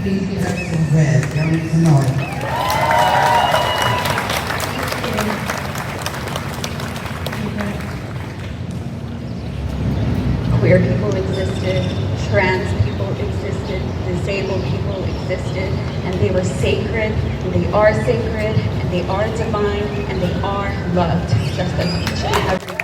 please give us some bread? Y'all make some noise. Queer people existed, trans people existed, disabled people existed, and they were sacred, and they are sacred, and they are divine, and they are loved, just as each and every one.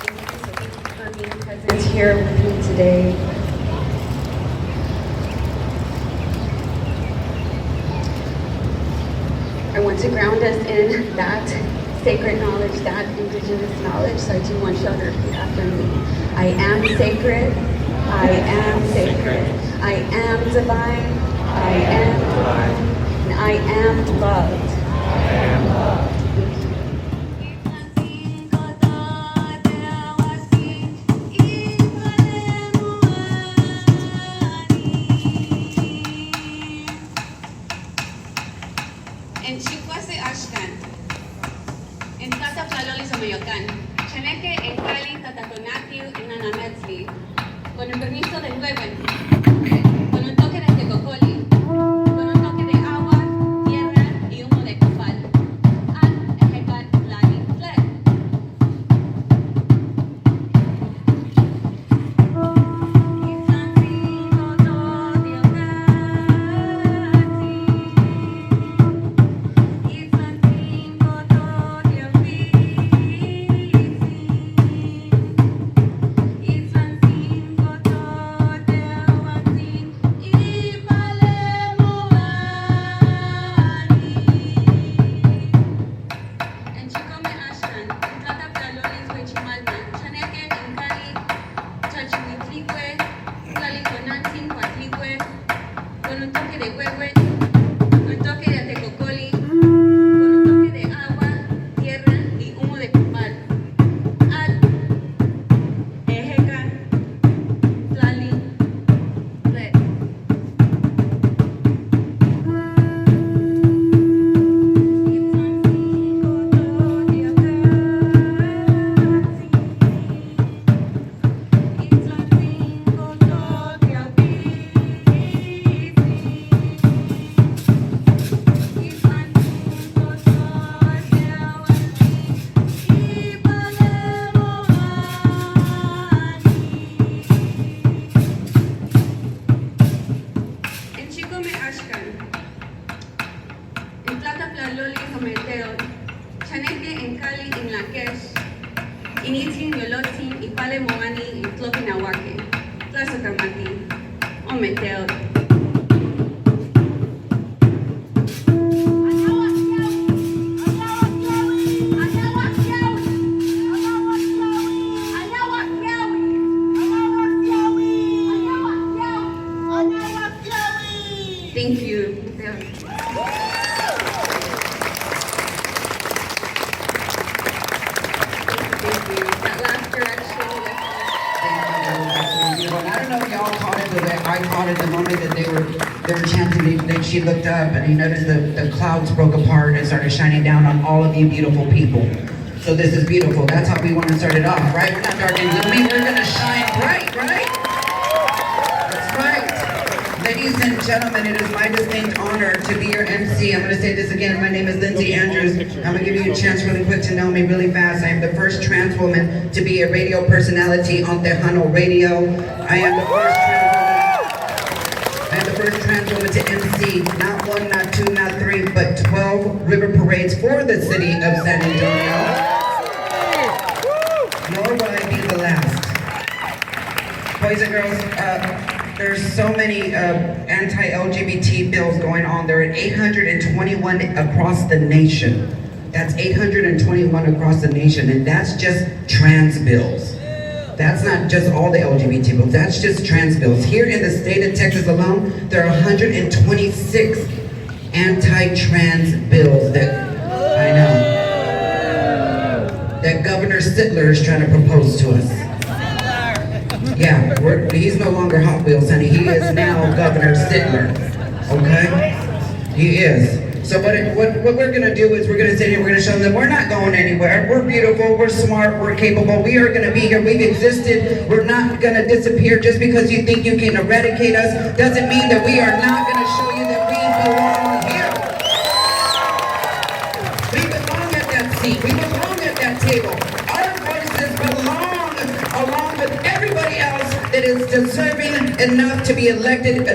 Thank you for being present here with me today. I want to ground us in that sacred knowledge, that indigenous knowledge, so I do want y'all to repeat after me. I am sacred, I am sacred, I am divine, I am divine, and I am loved. I am loved. En Chihuahua Ashkan, en Tata Plaloli Somayocan, Chaneque en Cali, Tataconatiu en Anametzli, con el permiso del Hueven, con un toque de tecocoli, con un toque de agua, tierra y humo de copal, al ejecutar Lani Fled. Con un toque de huehue, un toque de tecocoli, con un toque de agua, tierra y humo de copal. Al ejecan, tlali, tled. En Plata Plaloli Someteo, Chaneque en Cali en Lakesh, Initzin Yolotzin y Pale Moani en Tlopinahuaque, Tlazocamati, Ometeo. Thank you. Thank you. That last direction. I don't know if y'all caught it, but I caught it the moment that they were chanting. Then she looked up and he noticed the clouds broke apart and started shining down on all of you beautiful people. So this is beautiful. That's how we want to start it off, right? We're not dark and gloomy. We're gonna shine bright, right? That's right. Ladies and gentlemen, it is my distinct honor to be your MC. I'm going to say this again. My name is Lindsay Andrews. I'm going to give you a chance really quick to know me really fast. I am the first trans woman to be a radio personality on Tejano Radio. I am the first trans woman to MC not one, not two, not three, but 12 river parades for the city of San Antonio. Nor will I be the last. Boys and girls, there's so many anti-LGBT bills going on. There are 821 across the nation. That's 821 across the nation, and that's just trans bills. That's not just all the LGBT bills, that's just trans bills. Here in the state of Texas alone, there are 126 anti-trans bills that, I know, that Governor Sittler is trying to propose to us. Yeah, he's no longer Hot Wheels, honey. He is now Governor Sittler. Okay? He is. So what we're gonna do is we're gonna sit here, we're gonna show them that we're not going anywhere. We're beautiful, we're smart, we're capable, we are gonna be here, we've existed, we're not gonna disappear. Just because you think you can eradicate us doesn't mean that we are not gonna show you that we belong here. We belong at that seat, we belong at that table. Our voices belong along with everybody else that is deserving enough to be elected,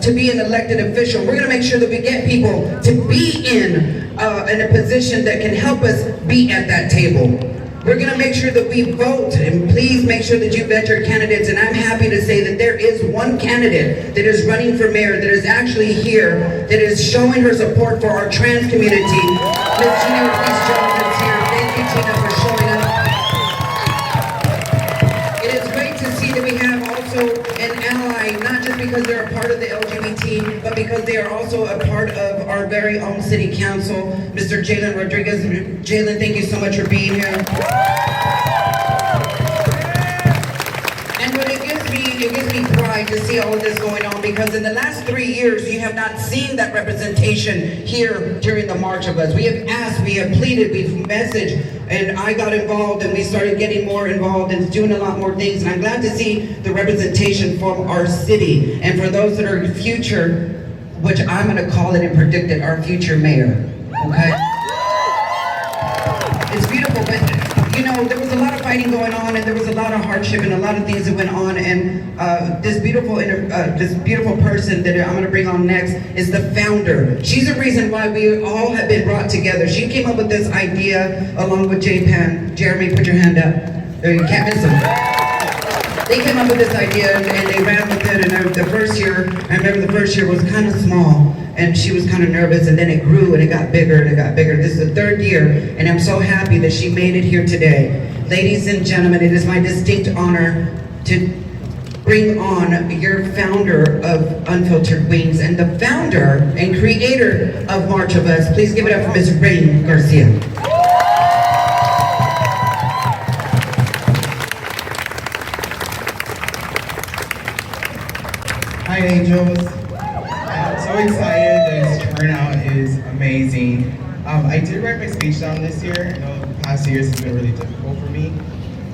to be an elected official. We're gonna make sure that we get people to be in a position that can help us be at that table. We're gonna make sure that we vote, and please make sure that you vet your candidates. And I'm happy to say that there is one candidate that is running for mayor that is actually here, that is showing her support for our trans community. Ms. Gina Ortiz-Jones is here. Thank you, Gina, for showing up. It is great to see that we have also an ally, not just because they're a part of the LGBT, but because they are also a part of our very own city council, Mr. Jalen Rodriguez. Jalen, thank you so much for being here. And what it gives me pride to see all of this going on, because in the last 3 years, you have not seen that representation here during the March of Us. We have asked, we have pleaded, we've messaged, and I got involved, and we started getting more involved and doing a lot more things. And I'm glad to see the representation from our city. And for those that are future, which I'm gonna call it and predict it, our future mayor, okay? It's beautiful, but you know, there was a lot of fighting going on, and there was a lot of hardship and a lot of things that went on. And this beautiful person that I'm gonna bring on next is the founder. She's the reason why we all have been brought together. She came up with this idea along with J-Pan. Jeremy, put your hand up. There, you can't miss him. They came up with this idea and they ran with it. And I remember the first year was kind of small, and she was kind of nervous, and then it grew and it got bigger and it got bigger. This is the 3rd year, and I'm so happy that she made it here today. Ladies and gentlemen, it is my distinct honor to bring on your founder of Unfiltered Wings and the founder and creator of March of Us. Please give it up for Ms. Rain Garcia. Hi Angels, I'm so excited. This turnout is amazing. I did write my speech down this year. I know the past 2 years has been really difficult for me,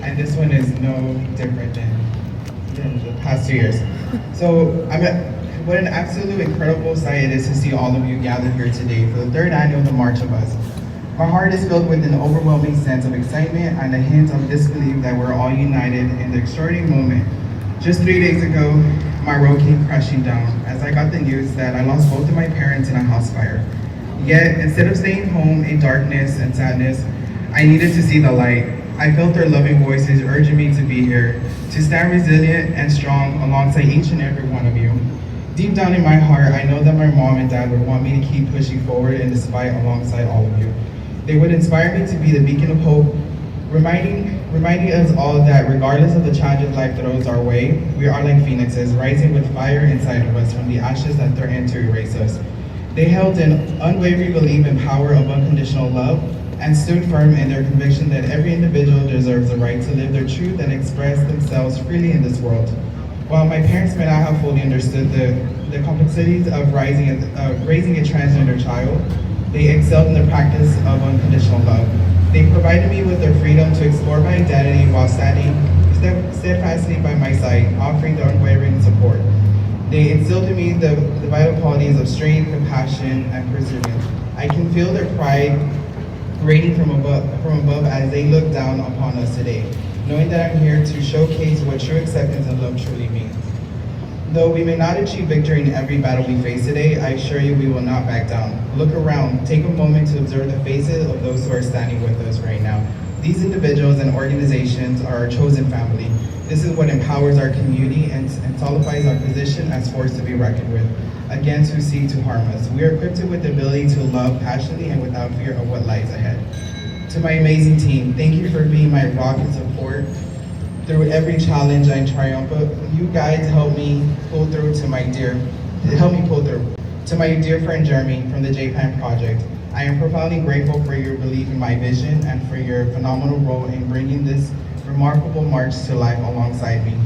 and this one is no different than the past 2 years. So what an absolute incredible sight it is to see all of you gathered here today for the 3rd annual The March of Us. My heart is filled with an overwhelming sense of excitement and a hint of disbelief that we're all united in the extraordinary moment. Just 3 days ago, my world came crashing down as I got the news that I lost both of my parents in a house fire. Yet, instead of staying home in darkness and sadness, I needed to see the light. I felt their loving voices urging me to be here, to stand resilient and strong alongside each and every one of you. Deep down in my heart, I know that my mom and dad would want me to keep pushing forward in this fight alongside all of you. They would inspire me to be the beacon of hope, reminding us all that regardless of the challenges life throws our way, we are like phoenixes, rising with fire inside of us from the ashes that threaten to erase us. They held an unwavering belief in power of unconditional love and stood firm in their conviction that every individual deserves the right to live their truth and express themselves freely in this world. While my parents may not have fully understood the complexities of raising a transgender child, they excelled in the practice of unconditional love. They provided me with their freedom to explore my identity while standing steadfastly by my side, offering their unwavering support. They instilled in me the vital qualities of strength, compassion, and perseverance. I can feel their pride radiating from above as they look down upon us today, knowing that I'm here to showcase what true acceptance and love truly means. Though we may not achieve victory in every battle we face today, I assure you we will not back down. Look around, take a moment to observe the faces of those who are standing with us right now. These individuals and organizations are our chosen family. This is what empowers our community and solidifies our position as force to be reckoned with against who seek to harm us. We are equipped with the ability to love passionately and without fear of what lies ahead. To my amazing team, thank you for being my rock and support through every challenge and triumph. You guys help me pull through. To my dear friend Jeremy from the J-Pan Project. I am profoundly grateful for your belief in my vision and for your phenomenal role in bringing this remarkable march to life alongside me.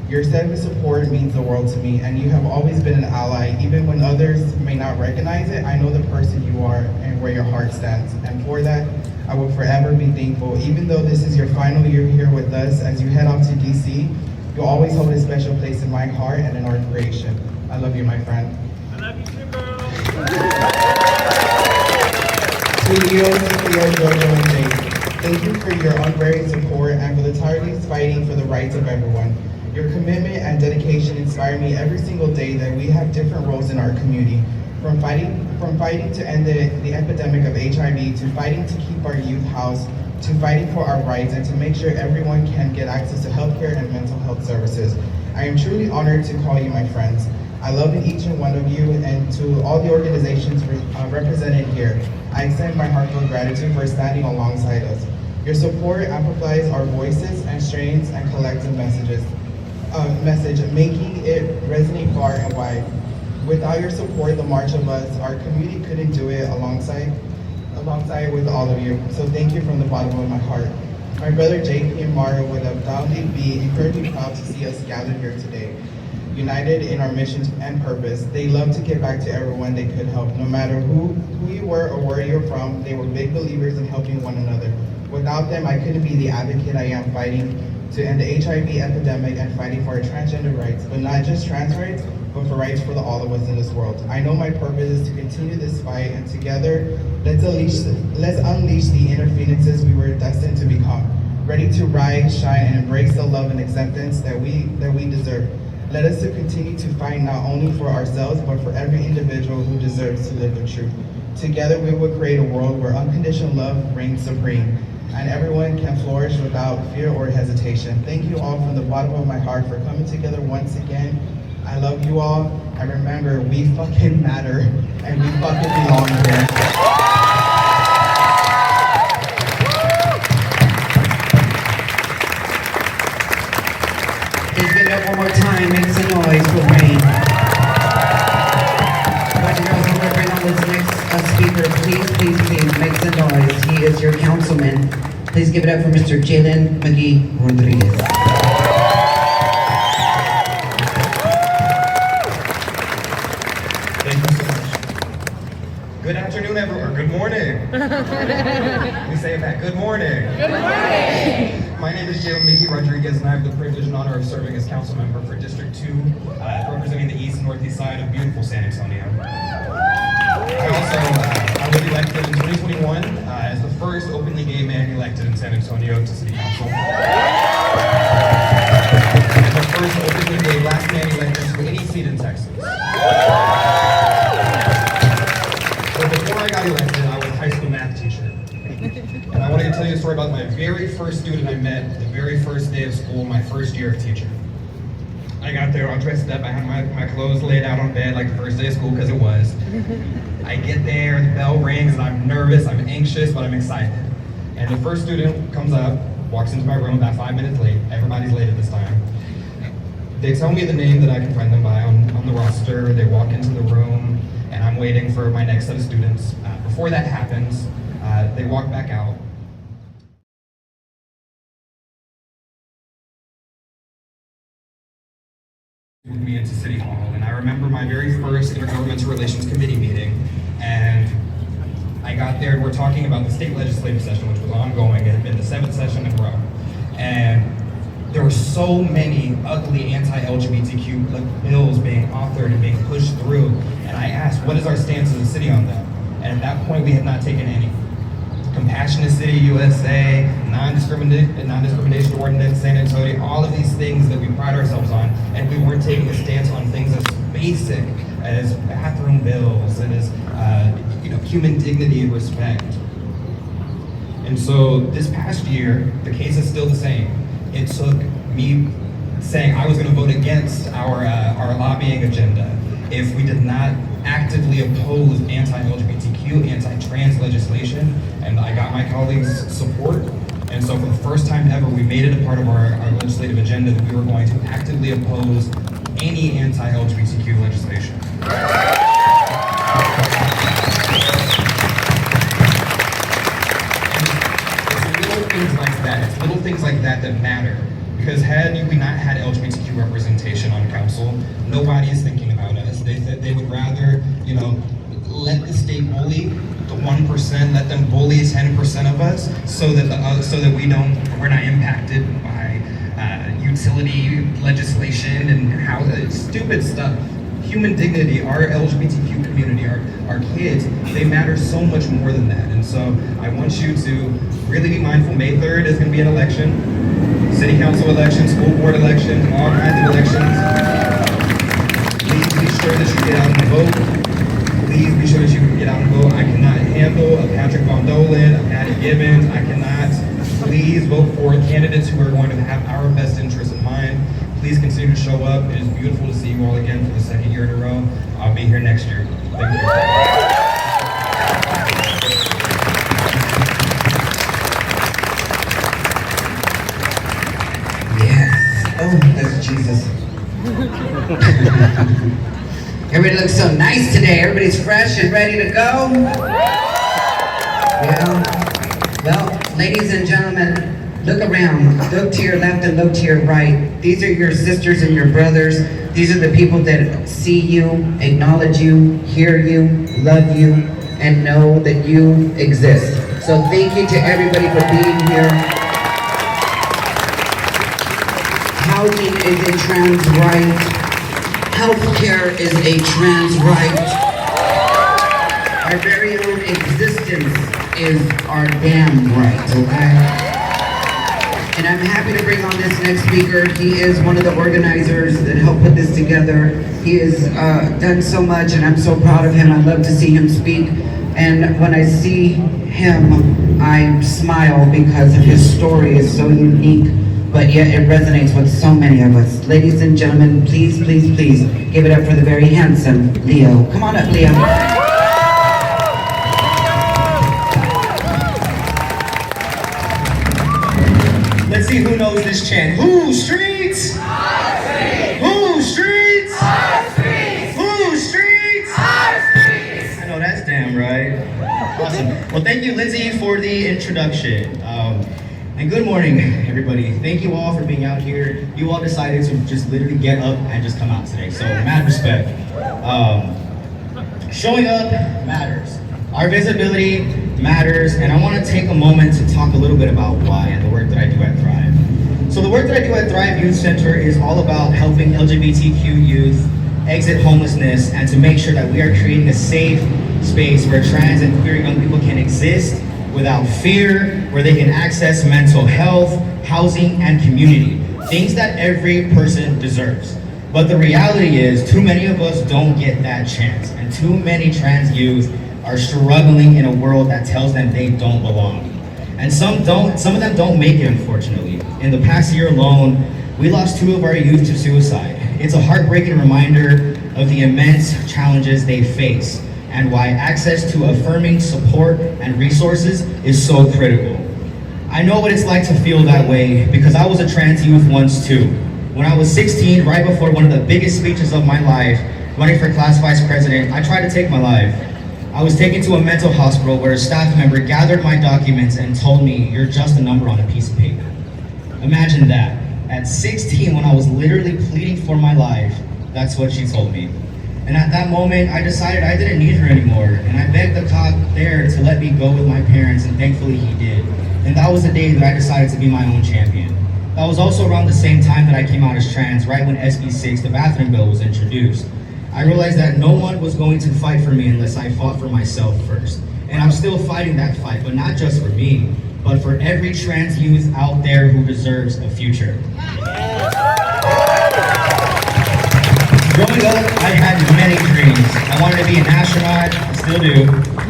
Your steadfast support means the world to me, and you have always been an ally. Even when others may not recognize it, I know the person you are and where your heart stands. And for that, I will forever be thankful. Even though this is your final year here with us, as you head off to DC, you'll always hold a special place in my heart and in our creation. I love you, my friend. I love you too, girl. To Leo, Sophia, Jojo, and Jake, thank you for your unwavering support and for the tireless fighting for the rights of everyone. Your commitment and dedication inspire me every single day that we have different roles in our community. From fighting to end the epidemic of HIV, to fighting to keep our youth housed, to fighting for our rights, and to make sure everyone can get access to healthcare and mental health services. I am truly honored to call you my friends. I love each and one of you, and to all the organizations represented here, I extend my heartfelt gratitude for standing alongside us. Your support amplifies our voices and strains and collective message, making it resonate far and wide. Without your support, the march of us, our community couldn't do it alongside with all of you. So thank you from the bottom of my heart. My brother JP and Mario would undoubtedly be incredibly proud to see us gathered here today, united in our mission and purpose. They love to give back to everyone they could help. No matter who you were or where you're from, they were big believers in helping one another. Without them, I couldn't be the advocate I am, fighting to end the HIV epidemic and fighting for our transgender rights, but not just trans rights, but for rights for all of us in this world. I know my purpose is to continue this fight, and together, let's unleash the inner phoenixes we were destined to become, ready to rise, shine, and embrace the love and acceptance that we deserve. Let us to continue to fight not only for ourselves, but for every individual who deserves to live the truth. Together, we will create a world where unconditional love reigns supreme, and everyone can flourish without fear or hesitation. Thank you all from the bottom of my heart for coming together once again. I love you all, and remember, we fucking matter, and we fucking belong here. Please give it up one more time, make some noise for Rain. But girls, I'm gonna bring on this next speaker. Please make some noise. He is your councilman. Please give it up for Mr. Jalen McGee Rodriguez. Thank you so much. Good afternoon, everyone, or good morning. Let me say it back. Good morning. Good morning. My name is Jalen McGee Rodriguez, and I have the privilege and honor of serving as council member for District 2, representing the east and northeast side of beautiful San Antonio. I was elected in 2021 as the first openly gay man elected in San Antonio to city council. And the first openly gay black man elected to any seat in Texas. But before I got elected, I was a high school math teacher. And I wanted to tell you a story about my very first student I met the very first day of school, my first year of teaching. I got there all dressed up, I had my clothes laid out on bed like the first day of school, because it was. I get there, the bell rings, and I'm nervous, I'm anxious, but I'm excited. And the first student comes up, walks into my room about 5 minutes late. Everybody's late at this time. They tell me the name that I can find them by on the roster. They walk into the room, and I'm waiting for my next set of students. Before that happens, they walk back out. With me into City Hall, and I remember my very first Intergovernmental Relations Committee meeting, and I got there and we're talking about the state legislative session, which was ongoing. It had been the 7th session in a row, and there were so many ugly anti-LGBTQ bills being authored and being pushed through, and I asked, what is our stance as a city on that? And at that point, we had not taken any. Compassionate City USA, non-discrimination ordinance, San Antonio, all of these things that we pride ourselves on, and we weren't taking a stance on things as basic as bathroom bills and as human dignity and respect. And so this past year, the case is still the same. It took me saying I was going to vote against our lobbying agenda if we did not actively oppose anti-LGBTQ, anti-trans legislation, and I got my colleagues' support. And so for the first time ever, we made it a part of our legislative agenda that we were going to actively oppose any anti-LGBTQ legislation. It's little things like that that matter. because had we not had LGBTQ representation on council, nobody is thinking about us. They would rather, let the state bully the 1%, let them bully 10% of us, so that we're not impacted by utility legislation and how stupid stuff. Human dignity, our LGBTQ community, our kids, they matter so much more than that. And so I want you to really be mindful. May 3rd is going to be an election, city council election, school board election, all kinds of elections. Please be sure that you get out and vote. Please be sure that you get out and vote. I cannot handle a Patrick Von Dolan, a Patty Gibbons. I cannot. Please vote for candidates who are going to have our best interests in mind. Please continue to show up. It is beautiful to see you all again for the 2nd year in a row. I'll be here next year. Thank you. Yes. Oh, that's Jesus. Everybody looks so nice today. Everybody's fresh and ready to go. Yeah. Well, ladies and gentlemen, look around. Look to your left and look to your right. These are your sisters and your brothers. These are the people that see you, acknowledge you, hear you, love you, and know that you exist. So thank you to everybody for being here. Housing is a trans right. Healthcare is a trans right. Our very own existence is our damn right, okay? And I'm happy to bring on this next speaker. He is one of the organizers that helped put this together. He has done so much, and I'm so proud of him. I love to see him speak. And when I see him, I smile because of his story is so unique, but yet it resonates with so many of us. Ladies and gentlemen, please, please, please give it up for the very handsome Leo. Come on up, Leo. Let's see who knows this chant. Who streets? Our streets. Who streets? Our streets. Who streets? Our streets. I know that's damn right. Awesome. Well, thank you, Lindsay, for the introduction. And good morning, everybody. Thank you all for being out here. You all decided to just literally get up and just come out today. So, mad respect. Showing up matters. Our visibility matters, and I want to take a moment to talk a little bit about why and the work that I do at Thrive. So the work that I do at Thrive Youth Center is all about helping LGBTQ youth exit homelessness and to make sure that we are creating a safe space where trans and queer young people can exist without fear, where they can access mental health, housing, and community, things that every person deserves. But the reality is, too many of us don't get that chance, and too many trans youth are struggling in a world that tells them they don't belong. And some of them don't make it, unfortunately. In the past year alone, we lost 2 of our youth to suicide. It's a heartbreaking reminder of the immense challenges they face and why access to affirming support and resources is so critical. I know what it's like to feel that way because I was a trans youth once too. When I was 16, right before one of the biggest speeches of my life, running for class vice president, I tried to take my life. I was taken to a mental hospital where a staff member gathered my documents and told me, "You're just a number on a piece of paper." Imagine that. At 16, when I was literally pleading for my life, that's what she told me. And at that moment, I decided I didn't need her anymore. And I begged the cop there to let me go with my parents, and thankfully he did. And that was the day that I decided to be my own champion. That was also around the same time that I came out as trans, right when SB 6, the bathroom bill, was introduced. I realized that no one was going to fight for me unless I fought for myself first. And I'm still fighting that fight, but not just for me, but for every trans youth out there who deserves a future. Growing up, I had many dreams. I wanted to be an astronaut, I still do,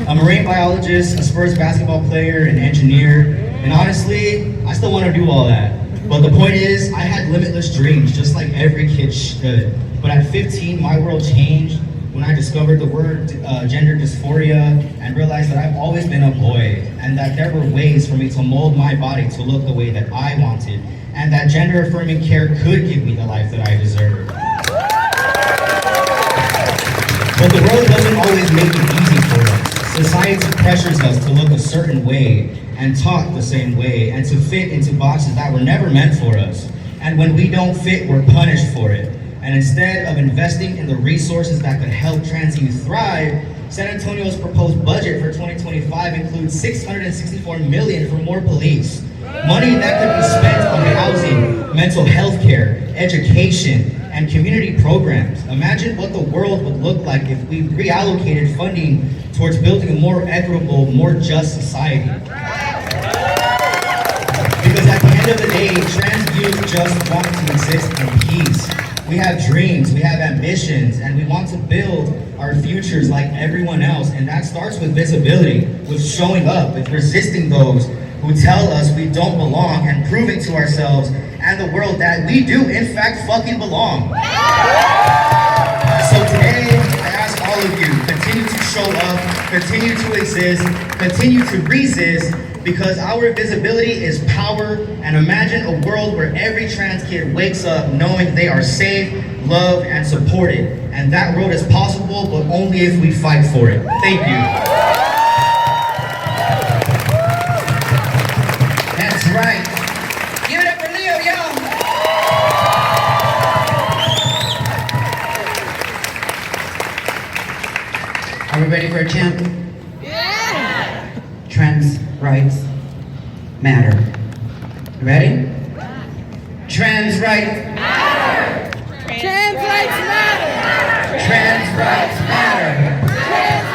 a marine biologist, a Spurs basketball player, an engineer, and honestly, I still want to do all that. But the point is, I had limitless dreams, just like every kid should. But at 15, my world changed when I discovered the word gender dysphoria and realized that I've always been a boy and that there were ways for me to mold my body to look the way that I wanted and that gender-affirming care could give me the life that I deserve. But the world doesn't always make it easy for us. Society pressures us to look a certain way and talk the same way and to fit into boxes that were never meant for us. And when we don't fit, we're punished for it. And instead of investing in the resources that could help trans youth thrive, San Antonio's proposed budget for 2025 includes $664 million for more police. Money that could be spent on housing, mental health care, education, and community programs. Imagine what the world would look like if we reallocated funding towards building a more equitable, more just society. Because at the end of the day, trans youth just want to exist in peace. We have dreams, we have ambitions, and we want to build our futures like everyone else. And that starts with visibility, with showing up, with resisting those who tell us we don't belong, and proving to ourselves and the world that we do in fact fucking belong. So today, I ask all of you, continue to show up, continue to exist, continue to resist, because our visibility is power. And imagine a world where every trans kid wakes up knowing they are safe, loved, and supported. And that road is possible, but only if we fight for it. Thank you. That's right. Give it up for Leo, y'all. Are we ready for a chant? Yeah! Trans rights matter. Ready? Trans rights matter. Trans rights matter. Trans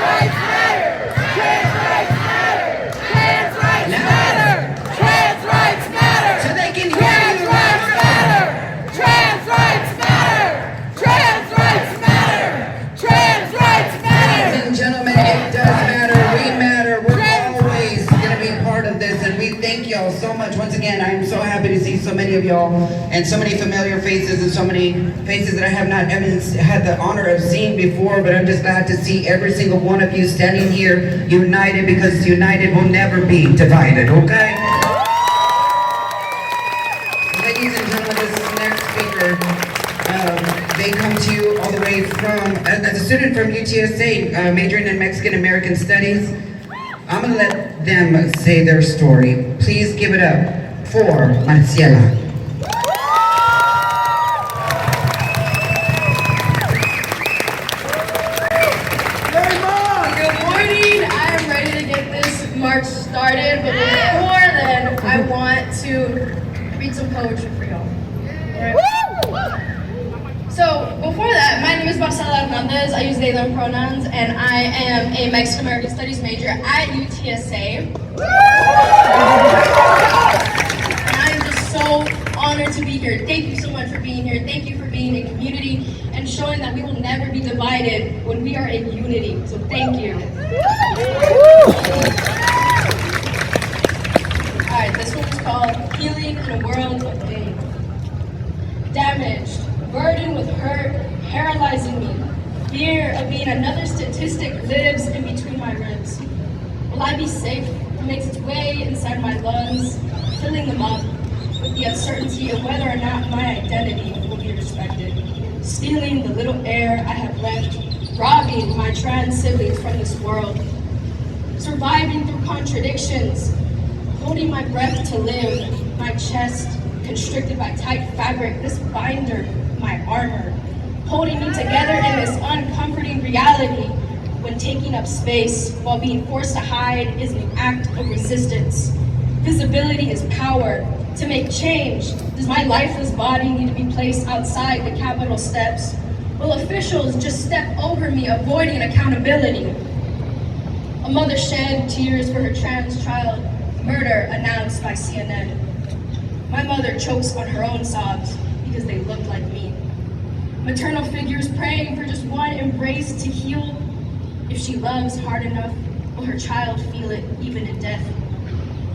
rights matter. Trans rights matter. Trans rights matter. Trans rights matter. Trans rights matter. So they can hear Trans you. rights matter. Trans rights matter. Trans rights matter. Trans rights matter. Ladies and gentlemen, it does matter. We matter. We're always going to be part of this, and we thank y'all so much. Once again, I'm so happy to see so many of y'all and so many familiar faces and so many faces that I have not had the honor of seeing before, but I'm just glad to see every single one of you standing here united, because united will never be divided, okay? Ladies and gentlemen, this next speaker, they come to you all the way from, as a student from UTSA, majoring in Mexican American Studies. I'm gonna let them say their story. Please give it up for Marciela. Good morning. I am ready to get this march started, but before then, I want to read some poetry for y'all. Alright? So, before that, my name is Bexar County. I use they, them pronouns, and I am a Mexican American Studies major at UTSA. And I am just so honored to be here. Thank you so much for being here. Thank you for being in community and showing that we will never be divided when we are in unity. So thank you. Alright, this one is called Healing in a World of Pain. Damaged, burdened with hurt, paralyzing me. Fear of being another statistic lives in between my ribs. Will I be safe? It makes its way inside my lungs, filling them up with the uncertainty of whether or not my identity will be respected. Stealing the little air I have left, robbing my trans siblings from this world. Surviving through contradictions, holding my breath to live, my chest constricted by tight fabric, this binder, my armor, holding me together in this uncomforting reality. When taking up space while being forced to hide is an act of resistance. Visibility is power. To make change, does my lifeless body need to be placed outside the Capitol steps? Will officials just step over me, avoiding accountability? A mother shed tears for her trans child, murder announced by CNN. My mother chokes on her own sobs because they look like me. Maternal figures praying for just one embrace to heal. If she loves hard enough, will her child feel it even in death?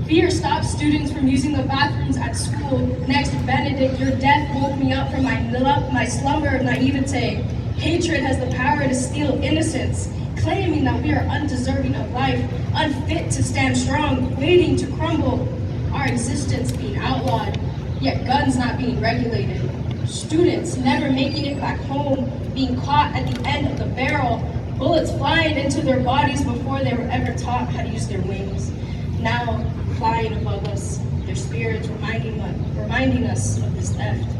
Fear stops students from using the bathrooms at school. Next, Benedict, your death woke me up from my slumber of naivete. Hatred has the power to steal innocence, claiming that we are undeserving of life, unfit to stand strong, waiting to crumble. Our existence being outlawed, yet guns not being regulated. Students never making it back home, being caught at the end of the barrel, bullets flying into their bodies before they were ever taught how to use their wings. Now, flying above us, their spirits reminding us of this theft.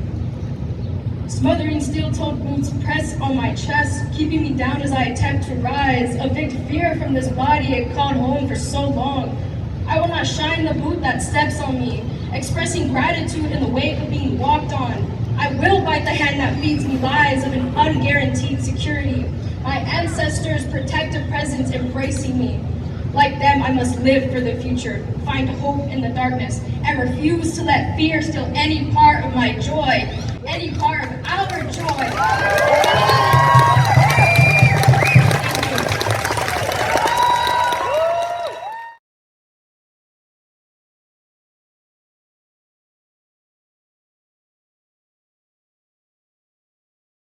Smothering steel-toed boots press on my chest, keeping me down as I attempt to rise, evict fear from this body it called home for so long. I will not shine the boot that steps on me, expressing gratitude in the weight of being walked on. I will bite the hand that feeds me lies of an unguaranteed security. My ancestors' protective presence embracing me. Like them, I must live for the future, find hope in the darkness, and refuse to let fear steal any part of my joy, any part of our joy.